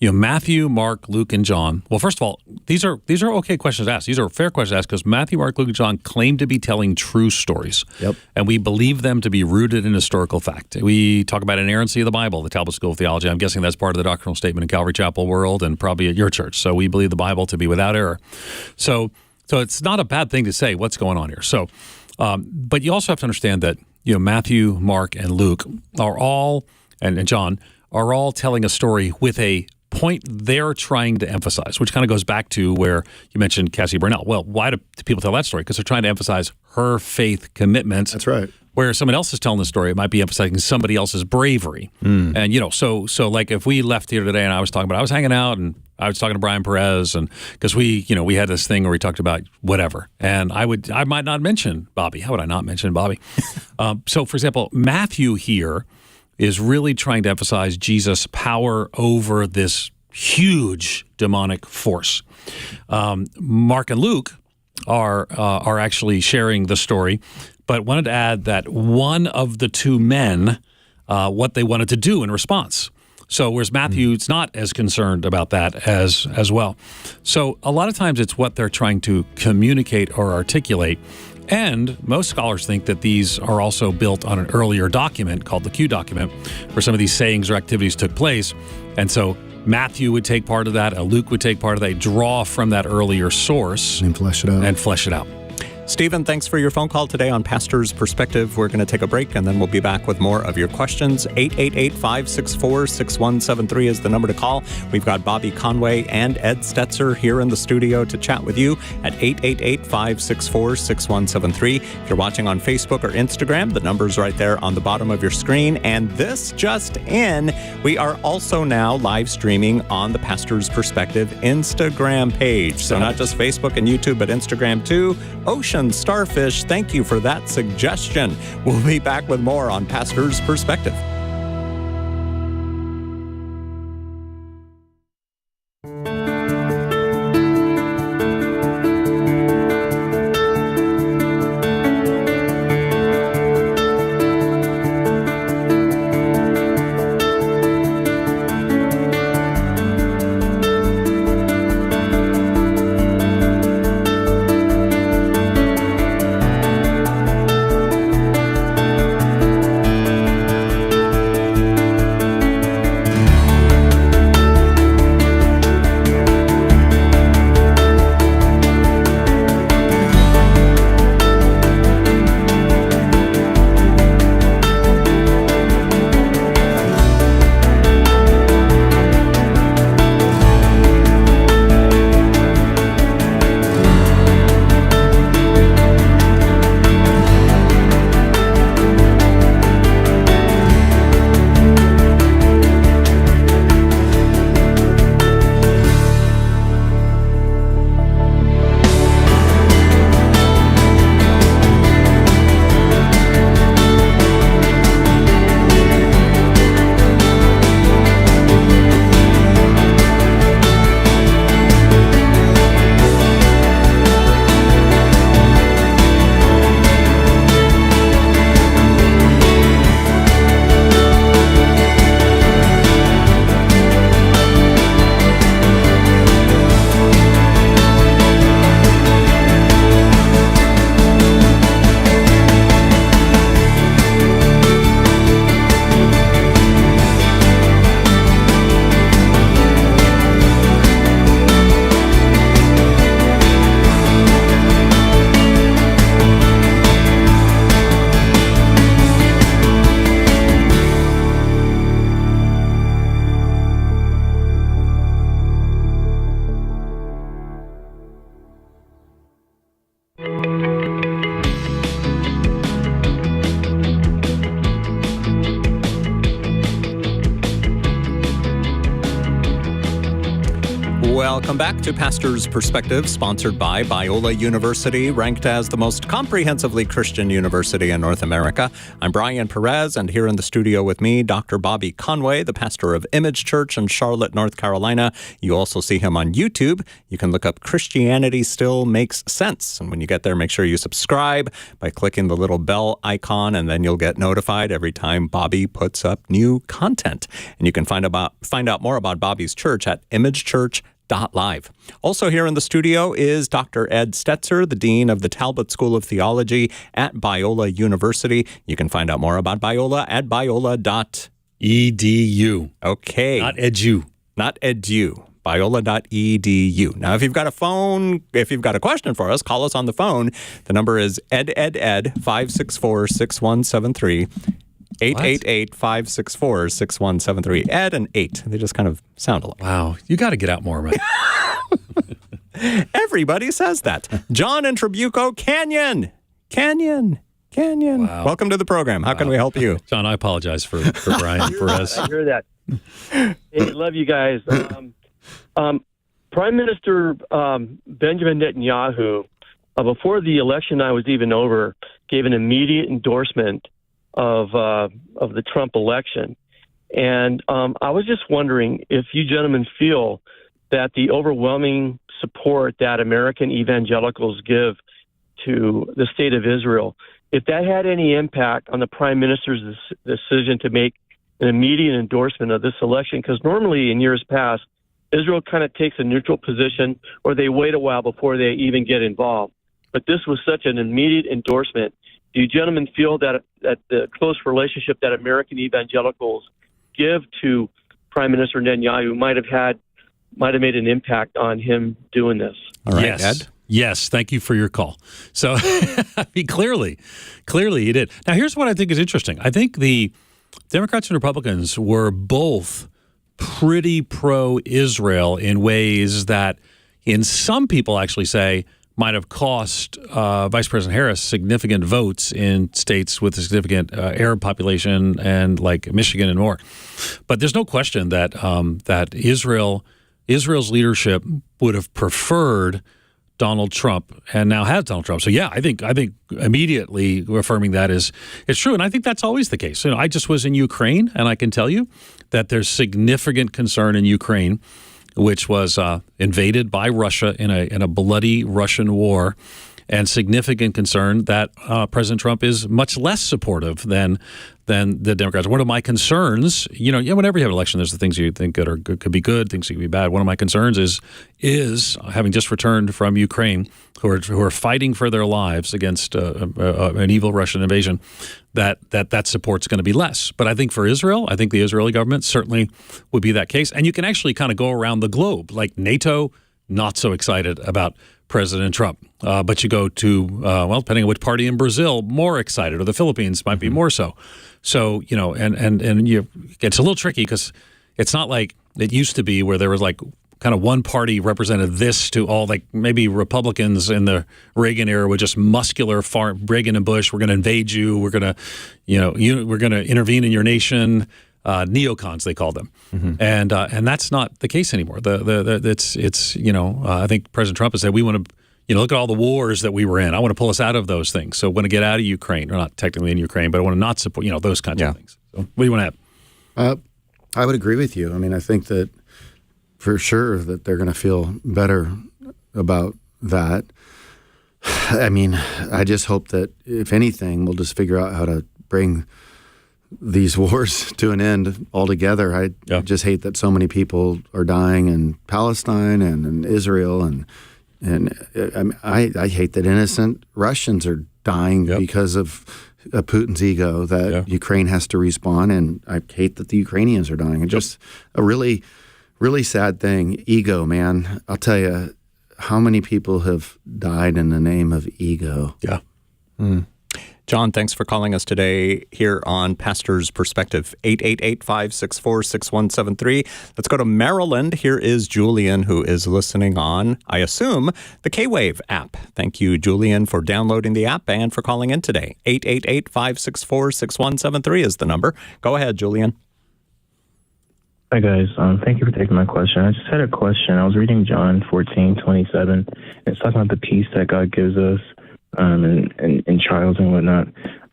Matthew, Mark, Luke, and John. Well, first of all, these are okay questions to ask. These are fair questions to ask because Matthew, Mark, Luke, and John claim to be telling true stories. Yep. And we believe them to be rooted in historical fact. We talk about inerrancy of the Bible, the Talbot School of Theology. I'm guessing that's part of the doctrinal statement in Calvary Chapel world and probably at your church. So we believe the Bible to be without error. So it's not a bad thing to say what's going on here. So, but you also have to understand that Matthew, Mark, and Luke are all, and John, are all telling a story with a point they're trying to emphasize, which kind of goes back to where you mentioned Cassie Bernal. Well, why do people tell that story? Because they're trying to emphasize her faith commitment. That's right. Where someone else is telling the story, it might be emphasizing somebody else's bravery. And, so like if we left here today and I was hanging out and I was talking to Brian Perez and because we had this thing where we talked about whatever. And I might not mention Bobby. How would I not mention Bobby? So for example, Matthew here is really trying to emphasize Jesus' power over this huge demonic force. Mark and Luke are actually sharing the story, but wanted to add that one of the two men, what they wanted to do in response. So whereas Matthew's not as concerned about that as well. So a lot of times it's what they're trying to communicate or articulate. And most scholars think that these are also built on an earlier document called the Q document, where some of these sayings or activities took place. And so Matthew would take part of that, Luke would take part of that, draw from that earlier source. And flesh it out. Stephen, thanks for your phone call today on Pastor's Perspective. We're going to take a break, and then we'll be back with more of your questions. 888-564-6173 is the number to call. We've got Bobby Conway and Ed Stetzer here in the studio to chat with you at 888-564-6173. If you're watching on Facebook or Instagram, the number's right there on the bottom of your screen. And this just in, we are also now live streaming on the Pastor's Perspective Instagram page. So not just Facebook and YouTube, but Instagram too. Ocean Starfish, thank you for that suggestion. We'll be back with more on Pastor's Perspective. Welcome back to Pastor's Perspective, sponsored by Biola University, ranked as the most comprehensively Christian university in North America. I'm Brian Perez, and here in the studio with me, Dr. Bobby Conway, the pastor of Image Church in Charlotte, North Carolina. You also see him on YouTube. You can look up Christianity Still Makes Sense. And when you get there, make sure you subscribe by clicking the little bell icon, and then you'll get notified every time Bobby puts up new content. And you can find out more about Bobby's church at imagechurch.live. Also here in the studio is Dr. Ed Stetzer, the Dean of the Talbot School of Theology at Biola University. You can find out more about Biola at biola.edu. Okay. Not edu. Not edu. Biola.edu. Now, if you've got a question for us, call us on the phone. The number is ed 564-6173. 888-564-6173. Ed and 8. They just kind of sound alike. Wow. You got to get out more, right? Everybody says that. John in Trabuco Canyon. Wow. Welcome to the program. How can we help you? John, I apologize for Brian Perez. I hear that. Hey, love you guys. Prime Minister Benjamin Netanyahu, before the election I was even over, gave an immediate endorsement of the Trump election. And I was just wondering if you gentlemen feel that the overwhelming support that American evangelicals give to the state of Israel, if that had any impact on the Prime Minister's decision to make an immediate endorsement of this election, because normally in years past, Israel kind of takes a neutral position or they wait a while before they even get involved. But this was such an immediate endorsement. Do you gentlemen feel that the close relationship that American evangelicals give to Prime Minister Netanyahu might have made an impact on him doing this? All right, yes. Ed? Yes, thank you for your call. So, I mean, clearly he did. Now, here's what I think is interesting. I think the Democrats and Republicans were both pretty pro-Israel in ways that, in some people actually say, might have cost Vice President Harris significant votes in states with a significant Arab population and like Michigan and more. But there's no question that that Israel's leadership would have preferred Donald Trump and now has Donald Trump. So yeah, I think immediately affirming that is true, and I think that's always the case. I just was in Ukraine, and I can tell you that there's significant concern in Ukraine, which was invaded by Russia in a bloody Russian war, and significant concern that President Trump is much less supportive than the Democrats. One of my concerns, whenever you have an election, there's the things you think that are good, could be good, things that could be bad. One of my concerns is having just returned from Ukraine, who are fighting for their lives against an evil Russian invasion, that support's going to be less. But I think for Israel, I think the Israeli government certainly would be that case. And you can actually kind of go around the globe, like NATO, not so excited about President Trump. But you go to, depending on which party in Brazil, more excited, or the Philippines might be more so. So, it's a little tricky because it's not like it used to be where there was like kind of one party represented this to all, like maybe Republicans in the Reagan era were just muscular, Reagan and Bush, we're going to invade you, we're going to, we're going to intervene in your nation. Neocons, they call them, and that's not the case anymore. I think President Trump has said we want to, look at all the wars that we were in. I want to pull us out of those things. So I want to get out of Ukraine, or not technically in Ukraine, but I want to not support, those kinds of things. So what do you want to add? I would agree with you. I mean, I think that for sure that they're going to feel better about that. I mean, I just hope that if anything, we'll just figure out how to bring these wars to an end altogether. I just hate that so many people are dying in Palestine and in Israel, and I hate that innocent Russians are dying because of Putin's ego that Ukraine has to respond, and I hate that the Ukrainians are dying. And just a really, really sad thing. Ego, man. I'll tell you how many people have died in the name of ego. Yeah. Mm. John, thanks for calling us today here on Pastor's Perspective, 888-564-6173. Let's go to Maryland. Here is Julian, who is listening on, I assume, the K-Wave app. Thank you, Julian, for downloading the app and for calling in today. 888-564-6173 is the number. Go ahead, Julian. Hi, guys. Thank you for taking my question. I just had a question. I was reading John 14:27. It's talking about the peace that God gives us. And trials and whatnot.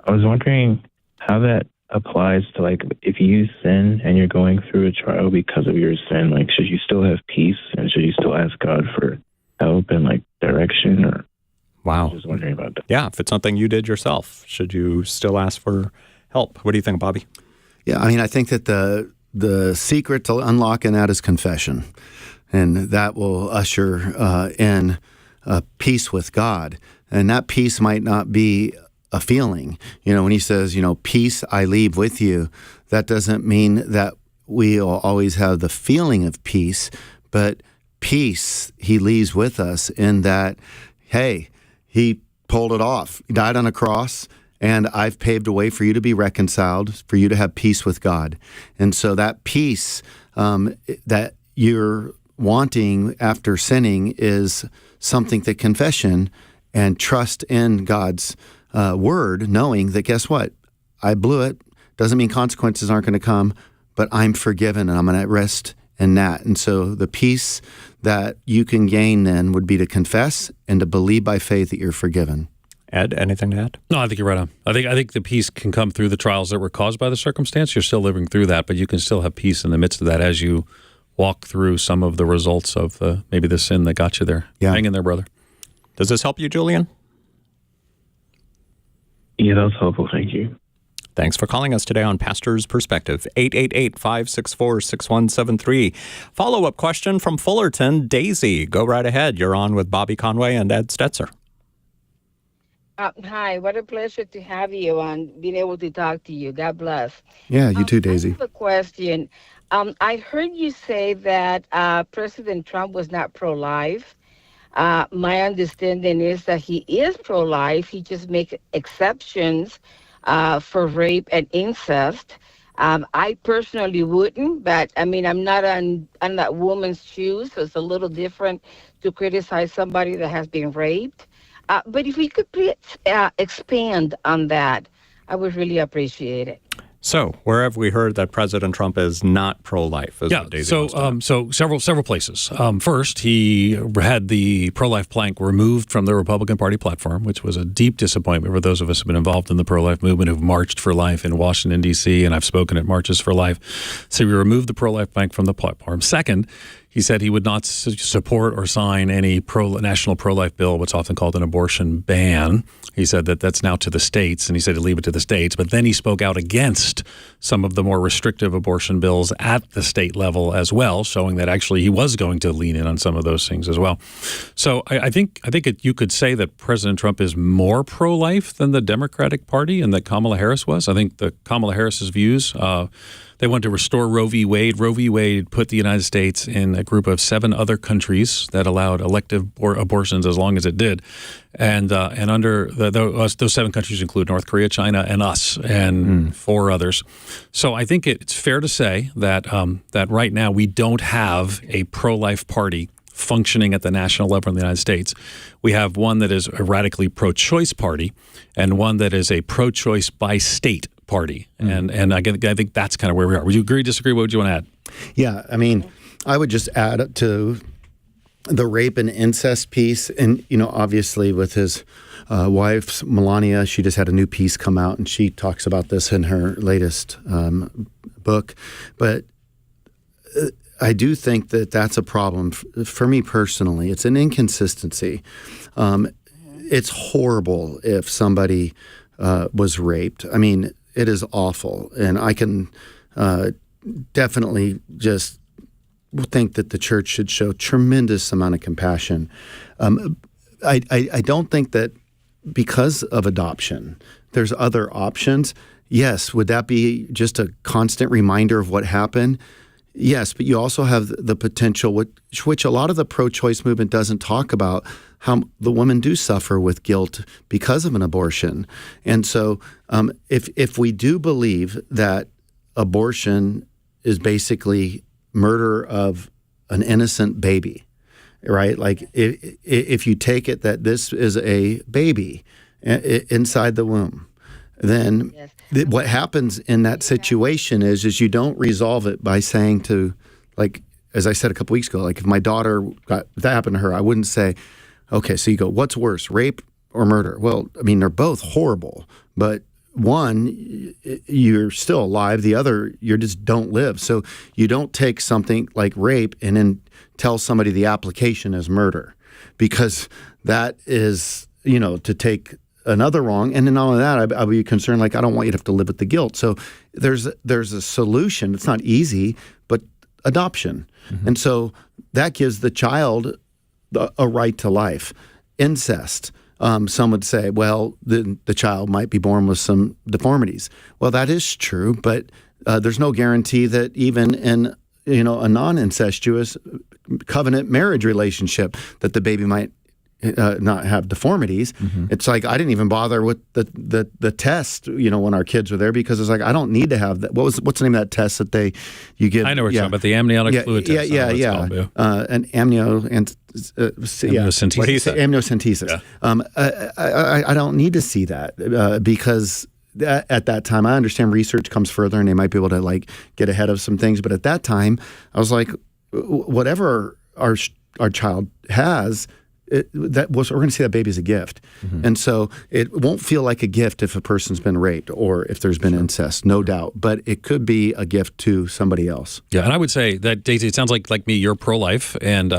I was wondering how that applies to, like, if you sin and you're going through a trial because of your sin, like, should you still have peace and should you still ask God for help and, like, direction? Or wow, I was just wondering about that. Yeah, if it's something you did yourself, should you still ask for help? What do you think, Bobby? Yeah, I mean, I think that the secret to unlocking that is confession, and that will usher in peace with God. And that peace might not be a feeling. When he says, peace I leave with you, that doesn't mean that we'll always have the feeling of peace, but peace he leaves with us in that, hey, he pulled it off. He died on a cross, and I've paved a way for you to be reconciled, for you to have peace with God. And so that peace that you're wanting after sinning is something that confession and trust in God's word, knowing that, guess what? I blew it. Doesn't mean consequences aren't going to come, but I'm forgiven and I'm going to rest in that. And so the peace that you can gain then would be to confess and to believe by faith that you're forgiven. Ed, anything to add? No, I think you're right on. I think the peace can come through the trials that were caused by the circumstance. You're still living through that, but you can still have peace in the midst of that as you walk through some of the results of maybe the sin that got you there. Yeah. Hang in there, brother. Does this help you, Julian? Yeah, that was helpful. Thank you. Thanks for calling us today on Pastor's Perspective, 888-564-6173. Follow-up question from Fullerton. Daisy, go right ahead. You're on with Bobby Conway and Ed Stetzer. Hi, what a pleasure to have you on, being able to talk to you. God bless. Yeah, you too, Daisy. I have a question. I heard you say that President Trump was not pro-life. My understanding is that he is pro-life. He just makes exceptions for rape and incest. I personally wouldn't, but I mean, I'm not on that woman's shoes, so it's a little different to criticize somebody that has been raped. But if we could please expand on that, I would really appreciate it. So, where have we heard that President Trump is not pro-life? So several places. First, he had the pro-life plank removed from the Republican Party platform, which was a deep disappointment for those of us who have been involved in the pro-life movement, who've marched for life in Washington, D.C., and I've spoken at Marches for Life. So we removed the pro-life plank from the platform. Second, he said he would not support or sign any national pro-life bill, what's often called an abortion ban. He said that that's now to the states, and he said to leave it to the states. But then he spoke out against some of the more restrictive abortion bills at the state level as well, showing that actually he was going to lean in on some of those things as well. So I think you could say that President Trump is more pro-life than the Democratic Party and that Kamala Harris was. I think that Kamala Harris's views, they want to restore Roe v. Wade. Roe v. Wade put the United States in a group of 7 other countries that allowed elective abortions as long as it did. And under those 7 countries include North Korea, China, and us, and 4 others. So I think it's fair to say that that right now we don't have a pro-life party functioning at the national level in the United States. We have one that is a radically pro-choice party and one that is a pro-choice by state party. And I think that's kind of where we are. Would you agree, disagree? What would you want to add? Yeah, I mean, I would just add to the rape and incest piece. And, obviously with his wife, Melania, she just had a new piece come out and she talks about this in her latest book. But I do think that that's a problem for me personally. It's an inconsistency. It's horrible if somebody was raped. I mean, it is awful. And I can definitely just think that the church should show tremendous amount of compassion. I don't think that because of adoption, there's other options. Yes, would that be just a constant reminder of what happened? Yes, but you also have the potential, which a lot of the pro-choice movement doesn't talk about, how the women do suffer with guilt because of an abortion. And so if we do believe that abortion is basically murder of an innocent baby, right? Like if you take it that this is a baby inside the womb, then what happens in that situation is you don't resolve it by saying to, like, as I said a couple weeks ago, like if my daughter if that happened to her, I wouldn't say, okay, so you go, what's worse, rape or murder? Well, I mean, they're both horrible, but one, you're still alive. The other, you just don't live. So you don't take something like rape and then tell somebody the application is murder, because that is, to take another wrong. And then not only that, I'd be concerned, like, I don't want you to have to live with the guilt. So there's a solution. It's not easy, but adoption. Mm-hmm. And so that gives the child a right to life. Incest. Some would say, well, the child might be born with some deformities. Well, that is true, but there's no guarantee that even in a non-incestuous covenant marriage relationship that the baby might not have deformities. Mm-hmm. It's like I didn't even bother with the test, when our kids were there, because it's like I don't need to have that. What's the name of that test that you give? I know what you're talking about, the amniotic fluid test. An amniocentesis. Yeah. I don't need to see that because at that time, I understand research comes further and they might be able to get ahead of some things. But at that time, I was like, whatever our child has, we're going to see that baby as a gift. Mm-hmm. And so it won't feel like a gift if a person's been raped or if there's been incest, no doubt. But it could be a gift to somebody else. Yeah, and I would say that, Daisy, it sounds like me, you're pro-life, and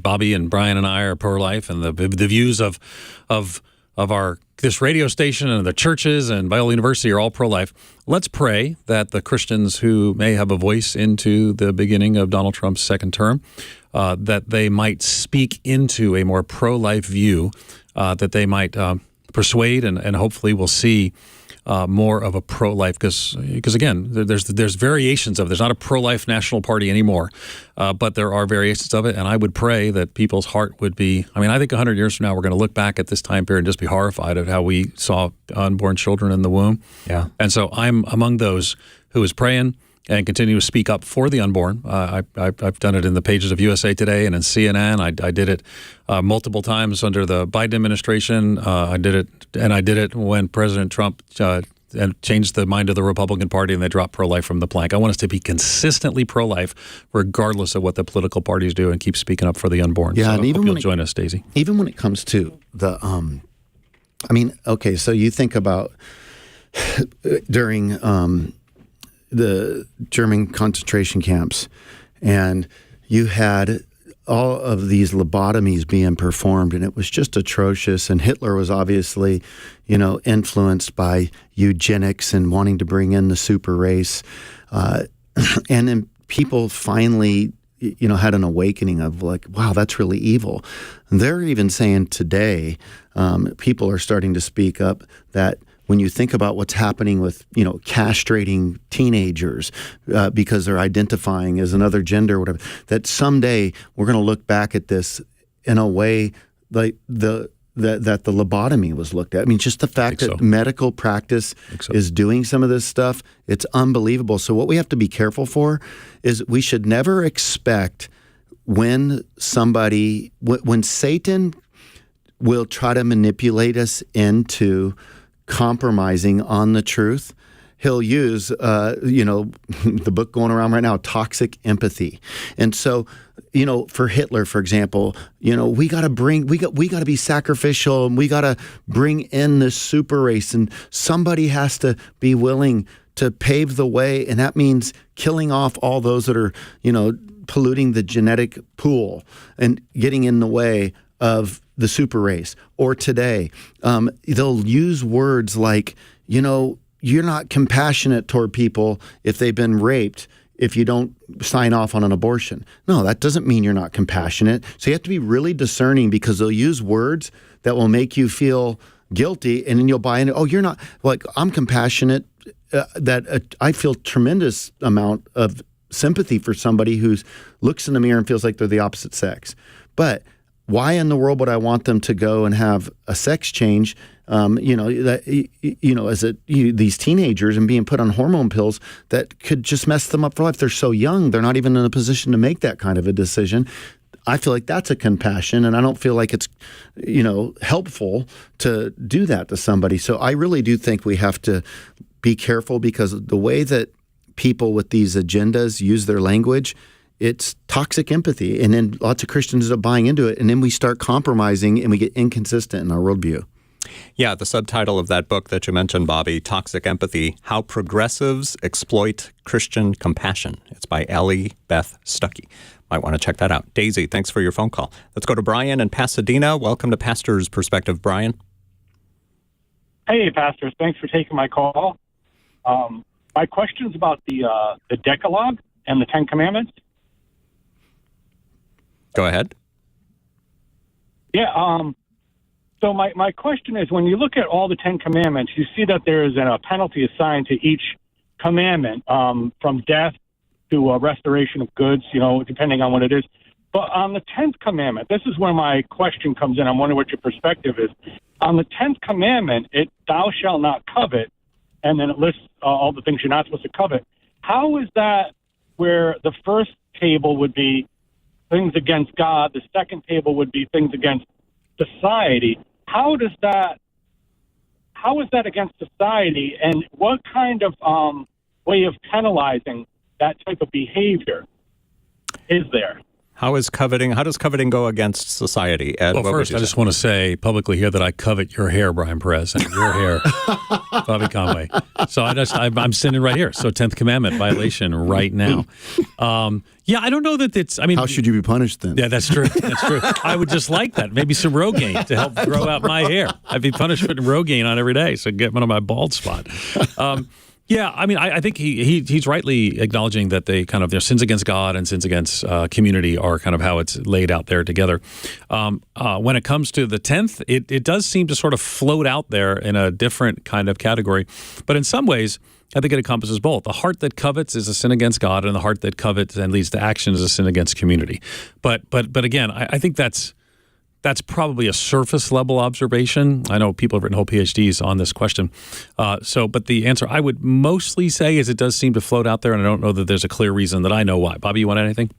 Bobby and Brian and I are pro-life, and the views of this radio station and the churches and Biola University are all pro-life. Let's pray that the Christians who may have a voice into the beginning of Donald Trump's second term, that they might speak into a more pro-life view, that they might persuade and hopefully we'll see more of a pro-life, because again, there's variations of it. There's not a pro-life national party anymore, but there are variations of it, and I would pray that people's heart would be, I think 100 years from now, we're going to look back at this time period and just be horrified at how we saw unborn children in the womb. Yeah. And so I'm among those who is praying and continue to speak up for the unborn. I've done it in the pages of USA Today and in CNN. I did it multiple times under the Biden administration. I did it when President Trump changed the mind of the Republican Party and they dropped pro-life from the plank. I want us to be consistently pro-life, regardless of what the political parties do, and keep speaking up for the unborn. Yeah, so and even you'll join us, Daisy. Even when it comes to the, okay, so you think about during the German concentration camps, and you had all of these lobotomies being performed, and it was just atrocious. And Hitler was obviously, influenced by eugenics and wanting to bring in the super race. And then people finally, had an awakening of like, wow, that's really evil. And they're even saying today, people are starting to speak up that when you think about what's happening with, castrating teenagers because they're identifying as another gender or whatever, that someday we're going to look back at this in a way like that the lobotomy was looked at. Just the fact that medical practice is doing some of this stuff, it's unbelievable. So what we have to be careful for is we should never expect when Satan will try to manipulate us into compromising on the truth, he'll use, the book going around right now, toxic empathy. And so, for Hitler, for example, we got to be sacrificial, and we got to bring in this super race, and somebody has to be willing to pave the way, and that means killing off all those that are, polluting the genetic pool and getting in the way of the super race. Or today, they'll use words like, you're not compassionate toward people if they've been raped if you don't sign off on an abortion. No, that doesn't mean you're not compassionate. So you have to be really discerning, because they'll use words that will make you feel guilty, and then you'll buy into, oh, you're not, like, I'm compassionate, I feel tremendous amount of sympathy for somebody who looks in the mirror and feels like they're the opposite sex. But why in the world would I want them to go and have a sex change, these teenagers, and being put on hormone pills that could just mess them up for life? They're so young, they're not even in a position to make that kind of a decision. I feel like that's a compassion, and I don't feel like it's, helpful to do that to somebody. So I really do think we have to be careful, because the way that people with these agendas use their language, it's toxic empathy, and then lots of Christians end up buying into it, and then we start compromising and we get inconsistent in our worldview. Yeah, the subtitle of that book that you mentioned, Bobby, Toxic Empathy, How Progressives Exploit Christian Compassion. It's by Ellie Beth Stuckey. Might want to check that out. Daisy, thanks for your phone call. Let's go to Brian in Pasadena. Welcome to Pastor's Perspective, Brian. Hey, pastors. Thanks for taking my call. My question is about the Decalogue and the Ten Commandments. Go ahead. Yeah. So my question is, when you look at all the Ten Commandments, you see that there is a penalty assigned to each commandment, from death to restoration of goods, depending on what it is. But on the 10th commandment, this is where my question comes in. I'm wondering what your perspective is. On the 10th commandment, thou shalt not covet, and then it lists all the things you're not supposed to covet. How is that where the first table would be things against God, the second table would be things against society? How is that against society, and what kind of way of penalizing that type of behavior is there? How does coveting go against society? Ed, well, first, I just want to say publicly here that I covet your hair, Brian Perez, and your hair, Bobby Conway. So I'm sitting right here. So 10th commandment violation right now. Yeah, I don't know that it's, how should you be punished then? Yeah, that's true. That's true. I would just like that. Maybe some Rogaine to help grow out my hair. I'd be punished with Rogaine on every day, so get one on my bald spot. Yeah, I mean, I think he's rightly acknowledging that they kind of their sins against God and sins against community are kind of how it's laid out there together. When it comes to the 10th, it does seem to sort of float out there in a different kind of category. But in some ways, I think it encompasses both. The heart that covets is a sin against God, and the heart that covets and leads to action is a sin against community. But again, I think that's probably a surface level observation. I know people have written whole PhDs on this question. But the answer I would mostly say is it does seem to float out there, and I don't know that there's a clear reason that I know why. Bobby, you want anything?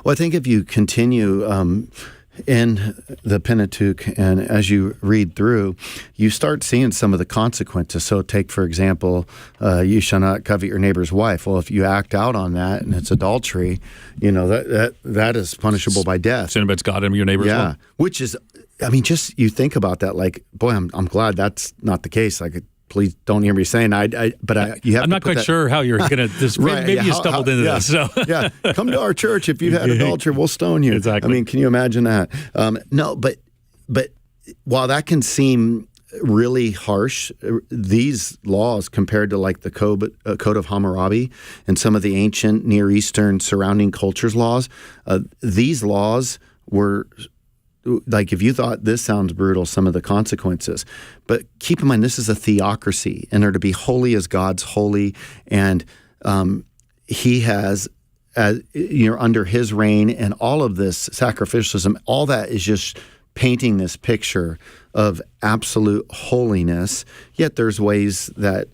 Well, I think if you continue in the Pentateuch and as you read through, you start seeing some of the consequences. So take, for example, you shall not covet your neighbor's wife. Well, if you act out on that and it's adultery, that is punishable by death. Sin against God and your neighbor's wife. Yeah, which is, I mean, just you think about that, like, boy, I'm glad that's not the case. Like, please don't hear me saying you have. I'm not quite sure how you're going to. Maybe you stumbled into this. So. Yeah, come to our church if you've had adultery, we'll stone you. Exactly. I mean, can you imagine that? No, but while that can seem really harsh, these laws compared to like the Code of Hammurabi and some of the ancient Near Eastern surrounding cultures laws, these laws were. Like, if you thought this sounds brutal, some of the consequences. But keep in mind, this is a theocracy, and they're to be holy as God's holy, and he has, under his reign, and all of this sacrificialism, all that is just painting this picture of absolute holiness. Yet there's ways that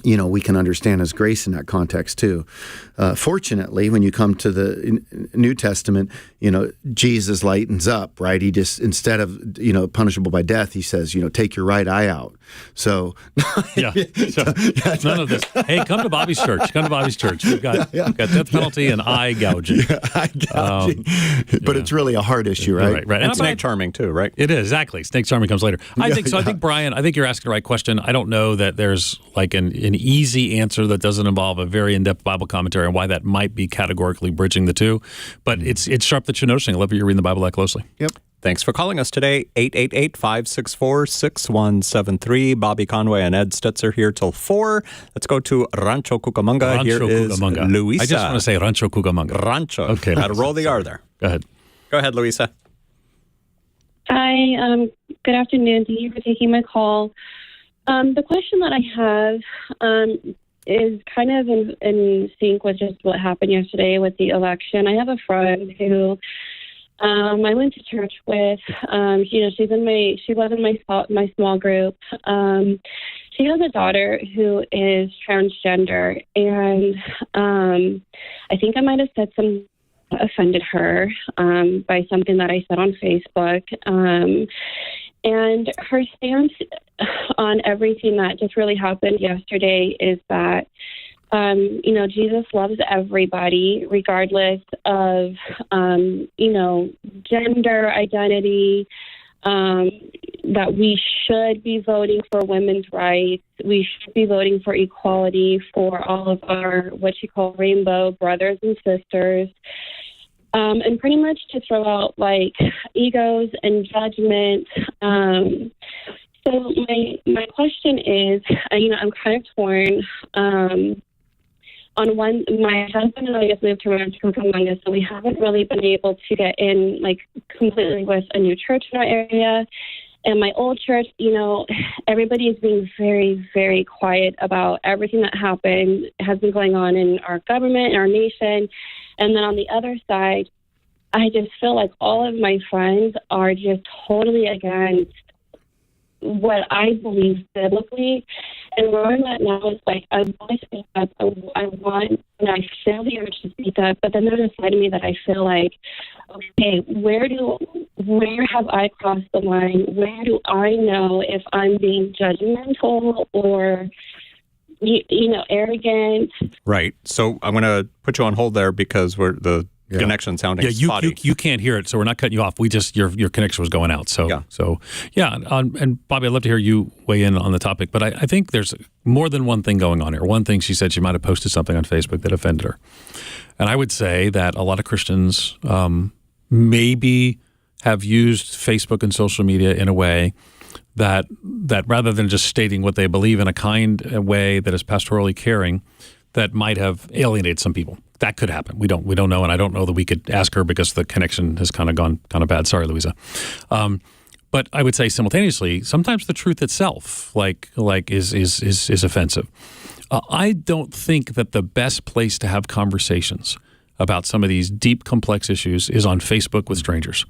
we can understand as grace in that context too. Fortunately, when you come to the New Testament, Jesus lightens up, right? He just, instead of, punishable by death, he says, take your right eye out. So, none of this. Hey, come to Bobby's church. Come to Bobby's church. We've got death penalty and eye gouging. Yeah, eye gouging. But it's really a heart issue, right? Right. And snake charming too, right? It is, exactly. Snake charming comes later. I think, Brian, you're asking the right question. I don't know that there's like an easy answer that doesn't involve a very in-depth Bible commentary on why that might be categorically bridging the two. But it's sharp that you're noticing. I love that you're reading the Bible that closely. Yep. Thanks for calling us today. 888-564-6173. Bobby Conway and Ed Stetzer here till 4. Let's go to Rancho Cucamonga. Here is Luisa. I just want to say Rancho Cucamonga. Rancho. Okay. Got to roll the R there. Go ahead. Go ahead, Luisa. Hi. Good afternoon. Thank you for taking my call. The question that I have is kind of in sync with just what happened yesterday with the election. I have a friend who I went to church with. She was in my small group. She has a daughter who is transgender, and I think I might have said some offended her by something that I said on Facebook. And her stance on everything that just really happened yesterday is that, Jesus loves everybody, regardless of, gender identity, that we should be voting for women's rights. We should be voting for equality for all of our, what she called rainbow brothers and sisters. And pretty much to throw out like egos and judgment. So my question is, I'm kind of torn. On one, my husband and I just moved to Rancho Cucamonga, so we haven't really been able to get in like completely with a new church in our area. And my old church, everybody is being very, very quiet about everything that has been going on in our government, in our nation. And then on the other side, I just feel like all of my friends are just totally against what I believe biblically. And where I'm at now is like, I want to speak up. I feel the urge to speak up. But then there's a side of me that I feel like, okay, where have I crossed the line? Where do I know if I'm being judgmental or arrogant? Right. So I'm going to put you on hold there because the connection sounding spotty. You can't hear it, so we're not cutting you off. We just your connection was going out. So and Bobby, I'd love to hear you weigh in on the topic. But I think there's more than one thing going on here. One thing she said, she might have posted something on Facebook that offended her, and I would say that a lot of Christians maybe have used Facebook and social media in a way that rather than just stating what they believe in a kind way that is pastorally caring, that might have alienated some people. That could happen. We don't know, and I don't know that we could ask her because the connection has kind of gone kind of bad. Sorry, Louisa. But I would say simultaneously, sometimes the truth itself, is offensive. I don't think that the best place to have conversations about some of these deep, complex issues is on Facebook with strangers.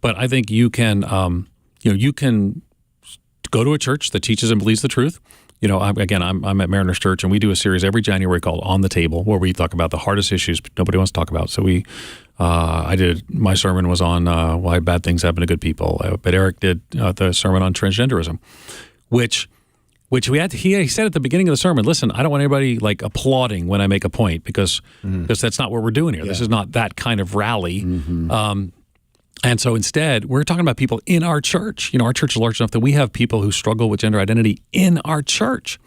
But I think you can, you can go to a church that teaches and believes the truth. I'm at Mariners Church, and we do a series every January called On the Table, where we talk about the hardest issues nobody wants to talk about. So my sermon was on why bad things happen to good people, but Eric did the sermon on transgenderism, which he said at the beginning of the sermon, listen, I don't want anybody applauding when I make a point because that's not what we're doing here. Yeah. This is not that kind of rally. Mm-hmm. And so instead, we're talking about people in our church. Our church is large enough that we have people who struggle with gender identity in our church.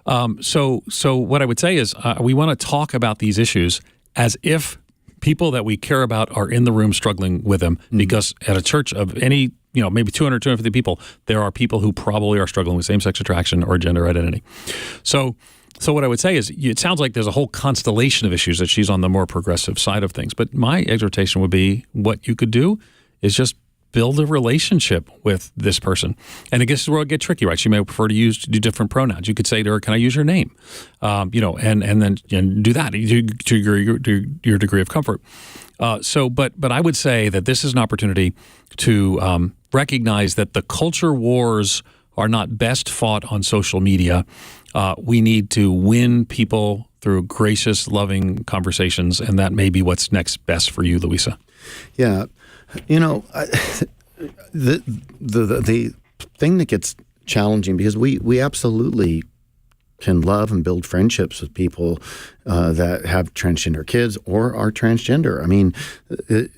So what I would say is we want to talk about these issues as if people that we care about are in the room struggling with them, because at a church of any, maybe 200, 250 people, there are people who probably are struggling with same-sex attraction or gender identity. So what I would say is it sounds like there's a whole constellation of issues that she's on the more progressive side of things. But my exhortation would be what you could do is just build a relationship with this person. And I guess this is where it'll get tricky, right? She may prefer to do different pronouns. You could say to her, can I use your name? And then do that to your degree of comfort. But I would say that this is an opportunity to recognize that the culture wars are not best fought on social media. We need to win people through gracious, loving conversations, and that may be what's next best for you, Louisa. Yeah. The thing that gets challenging, because we absolutely can love and build friendships with people that have transgender kids or are transgender. I mean,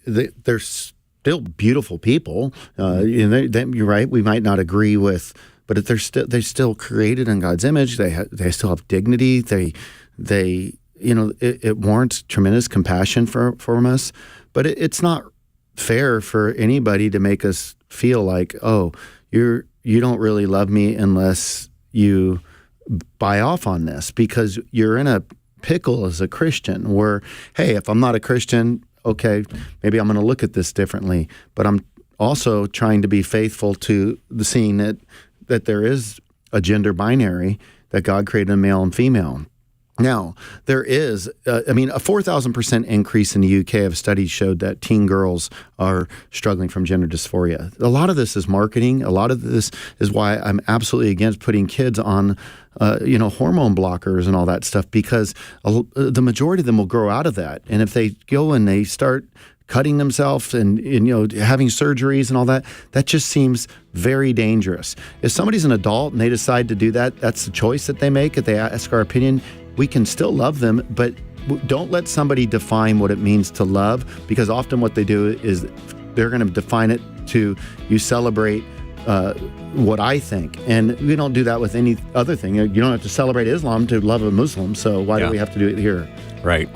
they're still beautiful people. You're right. We might not agree with, but they're still created in God's image. They still have dignity. It warrants tremendous compassion from us. But it's not fair for anybody to make us feel like, oh, you don't really love me unless you buy off on this, because you're in a pickle as a Christian where, hey, if I'm not a Christian, okay, maybe I'm going to look at this differently, but I'm also trying to be faithful to the seeing that there is a gender binary, that God created a male and female. Now, there is, a 4,000% increase in the UK of studies showed that teen girls are struggling from gender dysphoria. A lot of this is marketing. A lot of this is why I'm absolutely against putting kids on, hormone blockers and all that stuff, because the majority of them will grow out of that. And if they go and they start cutting themselves and having surgeries and all that, that just seems very dangerous. If somebody's an adult and they decide to do that, that's the choice that they make. If they ask our opinion, we can still love them, but don't let somebody define what it means to love, because often what they do is they're going to define it to you celebrate what I think. And we don't do that with any other thing. You don't have to celebrate Islam to love a Muslim, so why do we have to do it here? Right.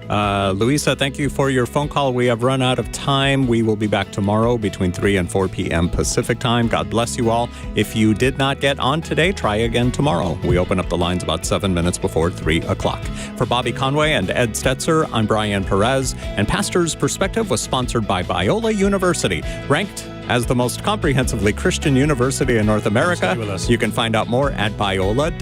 Louisa, thank you for your phone call. We have run out of time. We will be back tomorrow between 3 and 4 p.m. Pacific time. God bless you all. If you did not get on today, try again tomorrow. We open up the lines about 7 minutes before 3 o'clock. For Bobby Conway and Ed Stetzer, I'm Brian Perez, and Pastor's Perspective was sponsored by Biola University, ranked as the most comprehensively Christian university in North America. You can find out more at biola.edu.